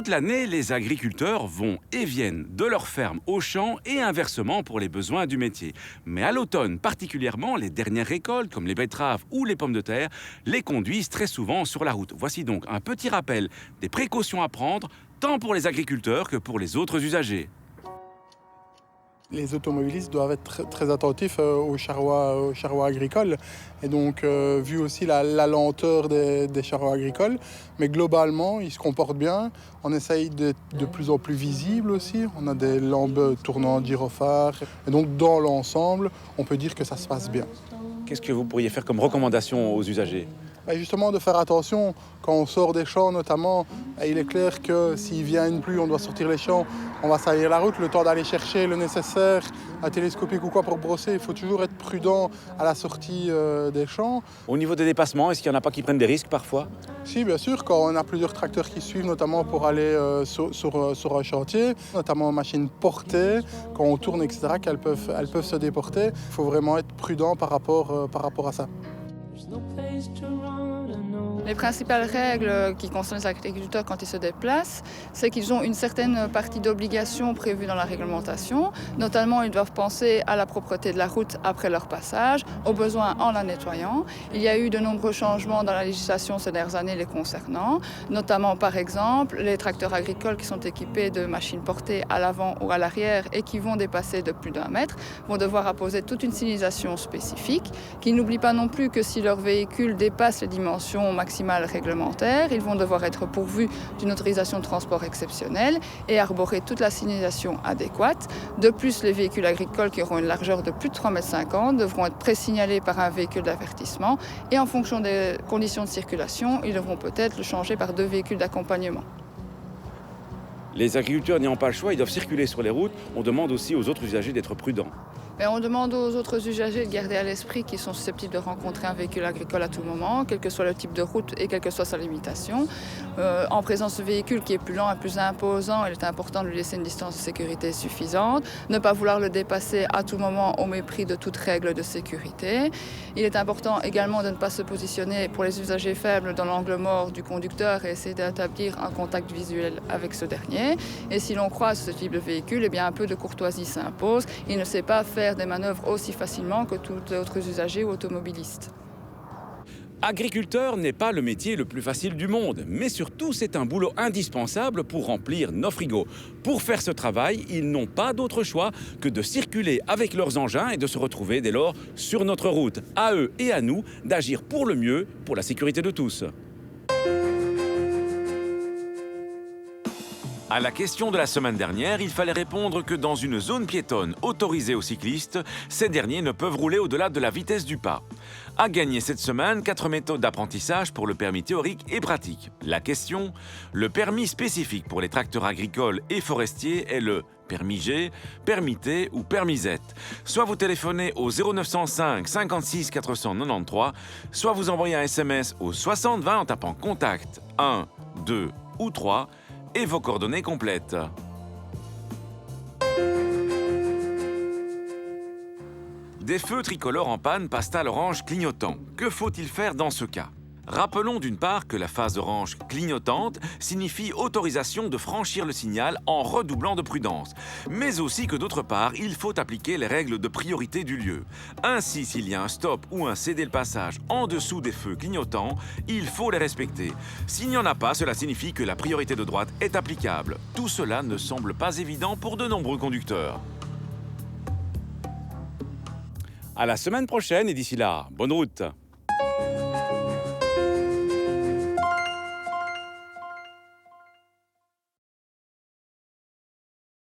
Toute l'année, les agriculteurs vont et viennent de leur ferme au champ et inversement pour les besoins du métier. Mais à l'automne, particulièrement, les dernières récoltes, comme les betteraves ou les pommes de terre, les conduisent très souvent sur la route. Voici donc un petit rappel des précautions à prendre, tant pour les agriculteurs que pour les autres usagers. Les automobilistes doivent être très attentifs aux charrois agricoles. Et donc, vu aussi la lenteur des charrois agricoles, mais globalement, ils se comportent bien. On essaye d'être de plus en plus visible aussi. On a des lampes tournantes, gyrophares. Et donc, dans l'ensemble, on peut dire que ça se passe bien. Qu'est-ce que vous pourriez faire comme recommandation aux usagers ? Justement, de faire attention quand on sort des champs notamment. Il est clair que s'il vient une pluie, on doit sortir les champs, on va salir la route, le temps d'aller chercher le nécessaire, un télescopique ou quoi pour brosser. Il faut toujours être prudent à la sortie des champs. Au niveau des dépassements, est-ce qu'il n'y en a pas qui prennent des risques parfois ? Si, bien sûr, quand on a plusieurs tracteurs qui suivent, notamment pour aller sur un chantier, notamment machines portées, quand on tourne, etc., elles peuvent se déporter. Il faut vraiment être prudent par rapport à ça. Les principales règles qui concernent les agriculteurs quand ils se déplacent, c'est qu'ils ont une certaine partie d'obligations prévues dans la réglementation. Notamment, ils doivent penser à la propreté de la route après leur passage, aux besoins en la nettoyant. Il y a eu de nombreux changements dans la législation ces dernières années les concernant, notamment par exemple les tracteurs agricoles qui sont équipés de machines portées à l'avant ou à l'arrière et qui vont dépasser de plus d'1 mètre, vont devoir apposer toute une signalisation spécifique, qui n'oublie pas non plus que si leur véhicule dépasse les dimensions maximales réglementaires, ils vont devoir être pourvus d'une autorisation de transport exceptionnelle et arborer toute la signalisation adéquate. De plus, les véhicules agricoles qui auront une largeur de plus de 3,50 m devront être pré-signalés par un véhicule d'avertissement et en fonction des conditions de circulation, ils devront peut-être le changer par 2 véhicules d'accompagnement. Les agriculteurs n'ayant pas le choix, ils doivent circuler sur les routes. On demande aussi aux autres usagers d'être prudents. Mais on demande aux autres usagers de garder à l'esprit qu'ils sont susceptibles de rencontrer un véhicule agricole à tout moment, quel que soit le type de route et quelle que soit sa limitation. En présence de véhicule qui est plus lent et plus imposant, il est important de lui laisser une distance de sécurité suffisante, ne pas vouloir le dépasser à tout moment au mépris de toute règle de sécurité. Il est important également de ne pas se positionner pour les usagers faibles dans l'angle mort du conducteur et essayer d'établir un contact visuel avec ce dernier. Et si l'on croise ce type de véhicule, eh bien un peu de courtoisie s'impose. Il ne sait pas faire des manœuvres aussi facilement que tous les autres usagers ou automobilistes. Agriculteur n'est pas le métier le plus facile du monde, mais surtout c'est un boulot indispensable pour remplir nos frigos. Pour faire ce travail, ils n'ont pas d'autre choix que de circuler avec leurs engins et de se retrouver dès lors sur notre route. À eux et à nous d'agir pour le mieux, pour la sécurité de tous. À la question de la semaine dernière, il fallait répondre que dans une zone piétonne autorisée aux cyclistes, ces derniers ne peuvent rouler au-delà de la vitesse du pas. À gagner cette semaine, 4 méthodes d'apprentissage pour le permis théorique et pratique. La question, le permis spécifique pour les tracteurs agricoles et forestiers est le permis G, permis T ou permis Z. Soit vous téléphonez au 0905 56 493, soit vous envoyez un SMS au 60 20 en tapant contact 1, 2 ou 3 et vos coordonnées complètes. Des feux tricolores en panne passent à l'orange clignotant. Que faut-il faire dans ce cas ? Rappelons d'une part que la phase orange clignotante signifie autorisation de franchir le signal en redoublant de prudence, mais aussi que d'autre part, il faut appliquer les règles de priorité du lieu. Ainsi, s'il y a un stop ou un céder le passage en dessous des feux clignotants, il faut les respecter. S'il n'y en a pas, cela signifie que la priorité de droite est applicable. Tout cela ne semble pas évident pour de nombreux conducteurs. À la semaine prochaine et d'ici là, bonne route!